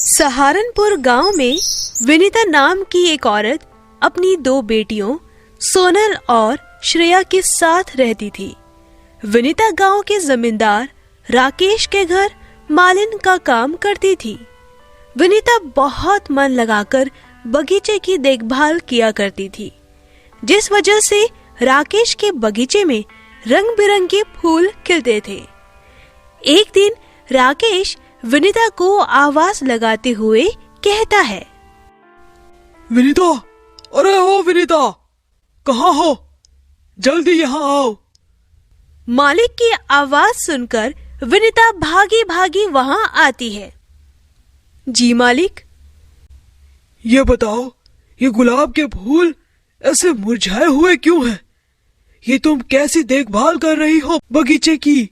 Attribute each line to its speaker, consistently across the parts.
Speaker 1: सहारनपुर गांव में विनीता नाम की एक औरत अपनी 2 बेटियों सोनल और श्रेया के साथ रहती थी। विनीता गांव के जमींदार राकेश के घर मालिन का काम करती थी। विनीता बहुत मन लगाकर बगीचे की देखभाल किया करती थी, जिस वजह से राकेश के बगीचे में रंग बिरंगे फूल खिलते थे। एक दिन राकेश विनीता को आवाज लगाते हुए कहता है,
Speaker 2: विनीता, अरे ओ विनीता, कहाँ हो? जल्दी यहाँ आओ।
Speaker 1: मालिक की आवाज सुनकर विनीता भागी भागी वहाँ आती है। जी मालिक।
Speaker 2: ये बताओ, ये गुलाब के फूल ऐसे मुरझाए हुए क्यों हैं? ये तुम कैसी देखभाल कर रही हो बगीचे की?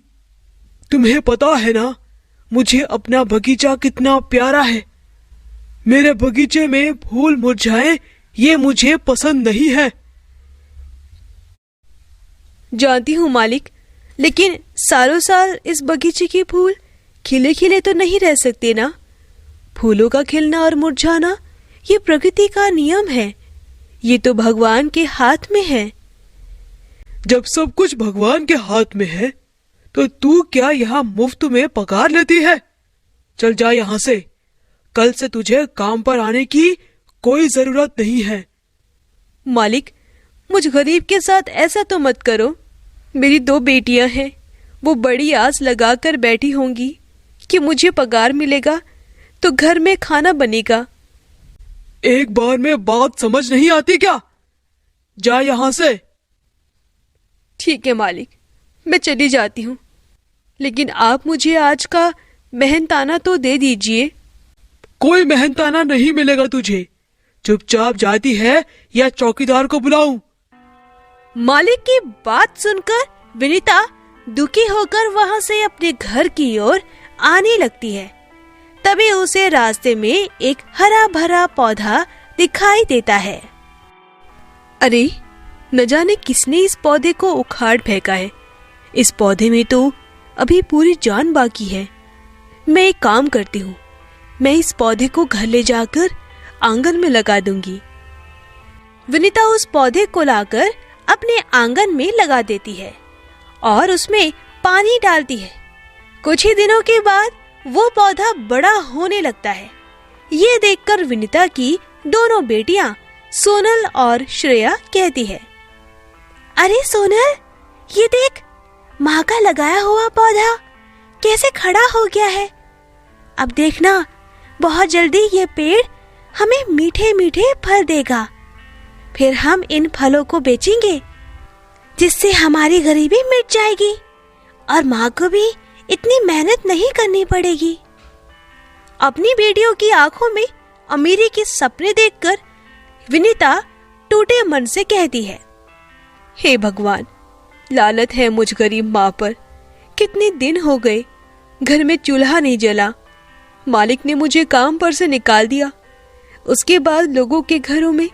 Speaker 2: तुम्हें पता है ना, मुझे अपना बगीचा कितना प्यारा है। मेरे बगीचे में फूल मुरझाए ये मुझे पसंद नहीं है।
Speaker 1: जानती हूँ मालिक, लेकिन सालों साल इस बगीचे के फूल खिले खिले तो नहीं रह सकते ना। फूलों का खिलना और मुरझाना ये प्रकृति का नियम है। ये तो भगवान के हाथ में है।
Speaker 2: जब सब कुछ भगवान के हाथ में है तो तू क्या यहाँ मुफ्त में पगार लेती है? चल जा यहाँ से। कल से तुझे काम पर आने की कोई जरूरत नहीं है।
Speaker 1: मालिक, मुझ गरीब के साथ ऐसा तो मत करो। मेरी 2 बेटियां हैं, वो बड़ी आस लगाकर बैठी होंगी कि मुझे पगार मिलेगा तो घर में खाना बनेगा।
Speaker 2: एक बार में बात समझ नहीं आती क्या? जा यहाँ से।
Speaker 1: ठीक है मालिक, मैं चली जाती हूँ, लेकिन आप मुझे आज का मेहनताना तो दे दीजिए।
Speaker 2: कोई मेहनताना नहीं मिलेगा तुझे। चुपचाप जाती है या चौकीदार को बुलाऊं?
Speaker 1: मालिक की बात सुनकर विनीता दुखी होकर वहाँ से अपने घर की ओर आने लगती है। तभी उसे रास्ते में एक हरा भरा पौधा दिखाई देता है। अरे, न जाने किसने इस पौधे को उखाड़ फेंका है। इस पौधे में तो अभी पूरी जान बाकी है। मैं एक काम करती हूँ, मैं इस पौधे को घर ले जाकर आंगन में लगा दूंगी। विनीता उस पौधे को लाकर अपने आंगन में लगा देती है और उसमें पानी डालती है। कुछ ही दिनों के बाद वो पौधा बड़ा होने लगता है। ये देखकर विनीता की दोनों बेटियां सोनल और श्रेया कहती है, अरे सोनल, ये देख, माँ का लगाया हुआ पौधा कैसे खड़ा हो गया है। अब देखना, बहुत जल्दी ये पेड़ हमें मीठे मीठे फल देगा। फिर हम इन फलों को बेचेंगे, जिससे हमारी गरीबी मिट जाएगी और माँ को भी इतनी मेहनत नहीं करनी पड़ेगी। अपनी बेटियों की आंखों में अमीरी के सपने देखकर विनीता टूटे मन से कहती है, हे भगवान, लानत है मुझ गरीब माँ पर। कितने दिन हो गए घर में चूल्हा नहीं जला। मालिक ने मुझे काम पर से निकाल दिया। उसके बाद लोगों के घरों में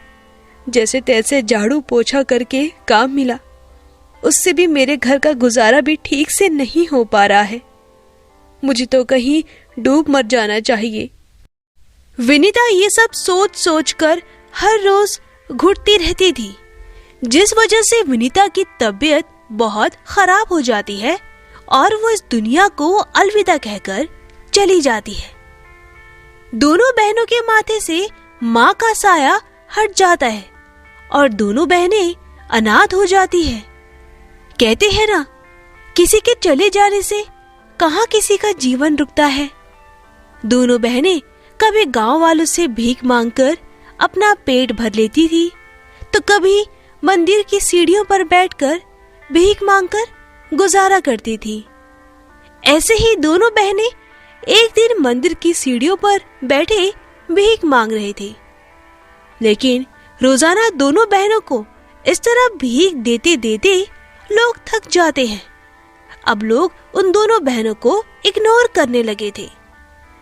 Speaker 1: जैसे तैसे झाड़ू पोछा करके काम मिला। उससे भी मेरे घर का गुजारा भी ठीक से नहीं हो पा रहा है। मुझे तो कहीं डूब मर जाना चाहिए। विनीता ये सब सोच सोच कर हर रोज घुटती रहती थी, जिस वजह से विनीता की तबीयत बहुत खराब हो जाती है और वो इस दुनिया को अलविदा कहकर चली जाती है। दोनों बहनों के माथे से माँ का साया हट जाता है और दोनों बहनें अनाथ हो जाती है। कहते हैं ना, किसी के चले जाने से कहाँ किसी का जीवन रुकता है। दोनों बहनें कभी गांव वालों से भीख मांगकर अपना पेट भर लेती थी, तो कभी मंदिर की सीढ़ियों पर बैठकर भीख मांगकर गुजारा करती थी। ऐसे ही दोनों बहनें एक दिन मंदिर की सीढ़ियों पर बैठे भीख मांग रहे थे, लेकिन रोजाना दोनों बहनों को इस तरह भीख देते देते लोग थक जाते हैं। अब लोग उन दोनों बहनों को इग्नोर करने लगे थे,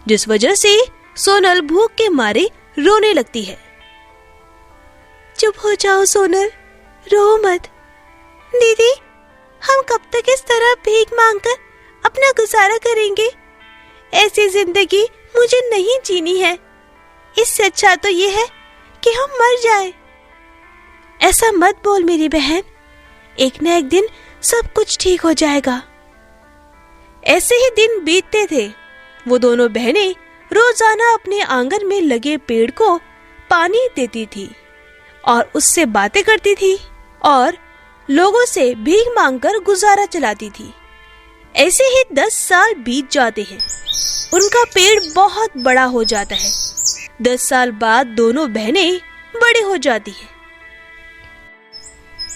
Speaker 1: जिस वजह से सोनल भूख के मारे रोने लगती है। चुप हो जाओ सोनल, रो मत। दीदी, हम कब तक इस तरह भीख मांगकर अपना गुजारा करेंगे? ऐसी जिंदगी मुझे नहीं जीनी है। इससे अच्छा तो ये है कि हम मर जाएं। ऐसा मत बोल मेरी बहन, एक न एक दिन सब कुछ ठीक हो जाएगा। ऐसे ही दिन बीतते थे। वो दोनों बहनें रोजाना अपने आंगन में लगे पेड़ को पानी देती थी और उससे बातें करती थी और लोगों से भीख मांगकर गुजारा चलाती थी। ऐसे ही 10 साल बीत जाते हैं। उनका पेड़ बहुत बड़ा हो जाता है। 10 साल बाद दोनों बहनें बड़ी हो जाती हैं।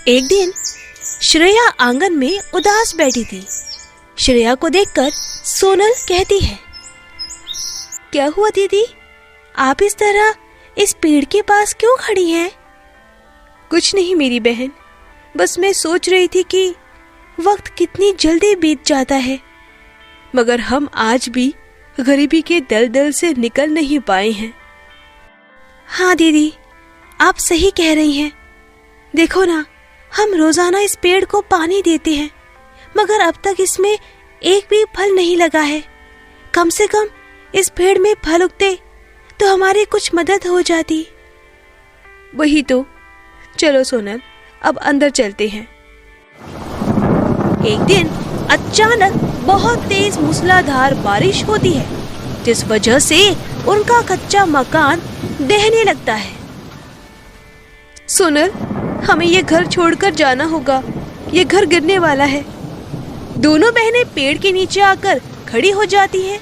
Speaker 1: एक दिन श्रेया आंगन में उदास बैठी थी। श्रेया को देखकर सोनल कहती है, क्या हुआ दीदी, आप इस तरह इस पेड़ के पास क्यों खड़ी हैं? कुछ नहीं मेरी बहन, बस मैं सोच रही थी कि वक्त कितनी जल्दी बीत जाता है, मगर हम आज भी गरीबी के दलदल से निकल नहीं पाए हैं। हाँ दीदी, आप सही कह रही हैं। देखो ना, हम रोजाना इस पेड़ को पानी देते हैं, मगर अब तक इसमें एक भी फल नहीं लगा है। कम से कम इस पेड़ में फल उगते तो हमारी कुछ मदद हो जाती। वही तो। चलो सोनल, अब अंदर चलते हैं। एक दिन अचानक बहुत तेज मूसलाधार बारिश होती है, जिस वजह से उनका कच्चा मकान ढहने लगता है। सोनल, हमें ये घर छोड़कर जाना होगा, ये घर गिरने वाला है। दोनों बहनें पेड़ के नीचे आकर खड़ी हो जाती हैं।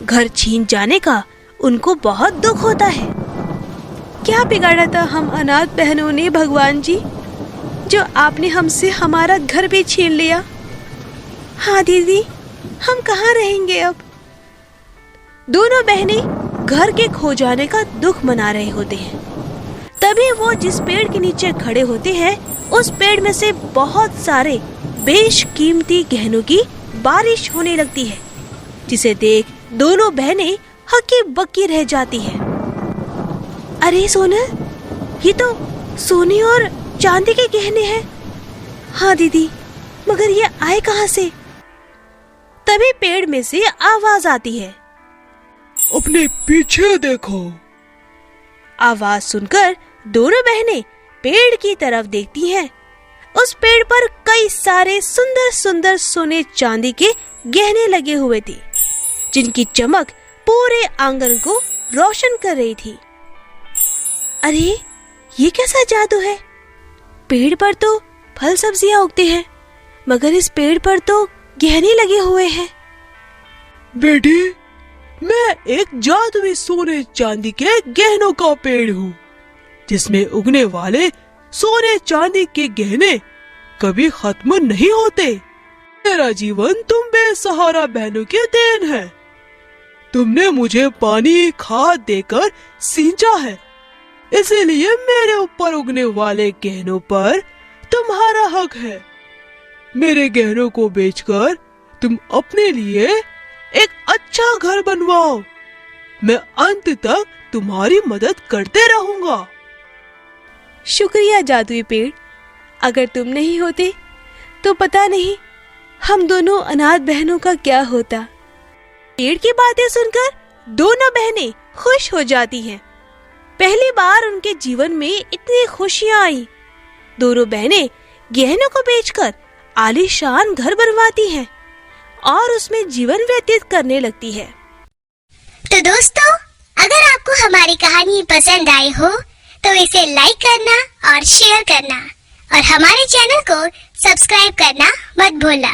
Speaker 1: घर छीन जाने का उनको बहुत दुख होता है। क्या बिगाड़ा था हम अनाथ बहनों ने भगवान जी, जो आपने हमसे हमारा घर भी छीन लिया। हाँ दीदी, हम कहाँ रहेंगे अब? दोनों बहनें घर के खो जाने का दुख मना रहे होते हैं। तभी वो जिस पेड़ के नीचे खड़े होते हैं, उस पेड़ में से बहुत सारे बेशकीमती गहनों की बारिश होने लगती है, जिसे देख दोनों बहनें हक्की बक्की रह जाती हैं। अरे सोनल, ये तो सोने और चांदी के गहने हैं। हाँ दीदी, मगर ये आए कहाँ से? तभी पेड़ में से आवाज आती है,
Speaker 2: अपने पीछे देखो।
Speaker 1: आवाज सुनकर दोनों बहनें पेड़ की तरफ देखती हैं। उस पेड़ पर कई सारे सुंदर सुंदर सोने चांदी के गहने लगे हुए थे, जिनकी चमक पूरे आंगन को रोशन कर रही थी। अरे, ये कैसा जादू है? पेड़ पर तो फल सब्जियां उगते हैं, मगर इस पेड़ पर तो गहने लगे हुए हैं।
Speaker 2: बेटी, मैं एक जादुई सोने चांदी के गहनों का पेड़ हूँ, जिसमें उगने वाले सोने चांदी के गहने कभी खत्म नहीं होते। मेरा जीवन तुम बेसहारा बहनों की देन है। तुमने मुझे पानी खाद देकर सींचा है, इसीलिए मेरे ऊपर उगने वाले गहनों पर तुम्हारा हक है। मेरे गहनों को बेचकर तुम अपने लिए एक अच्छा घर बनवाओ। मैं अंत तक तुम्हारी मदद करते रहूंगा।
Speaker 1: शुक्रिया जादुई पेड़, अगर तुम नहीं होते तो पता नहीं हम दोनों अनाथ बहनों का क्या होता। पेड़ की बातें सुनकर दोनों बहनें खुश हो जाती हैं। पहली बार उनके जीवन में इतनी खुशियां आई। दोनों बहनें गहनों को बेचकर आलीशान घर बनवाती हैं और उसमें जीवन व्यतीत करने लगती है।
Speaker 3: तो दोस्तों, अगर आपको हमारी कहानी पसंद आई हो तो इसे लाइक करना और शेयर करना और हमारे चैनल को सब्सक्राइब करना मत भूलना।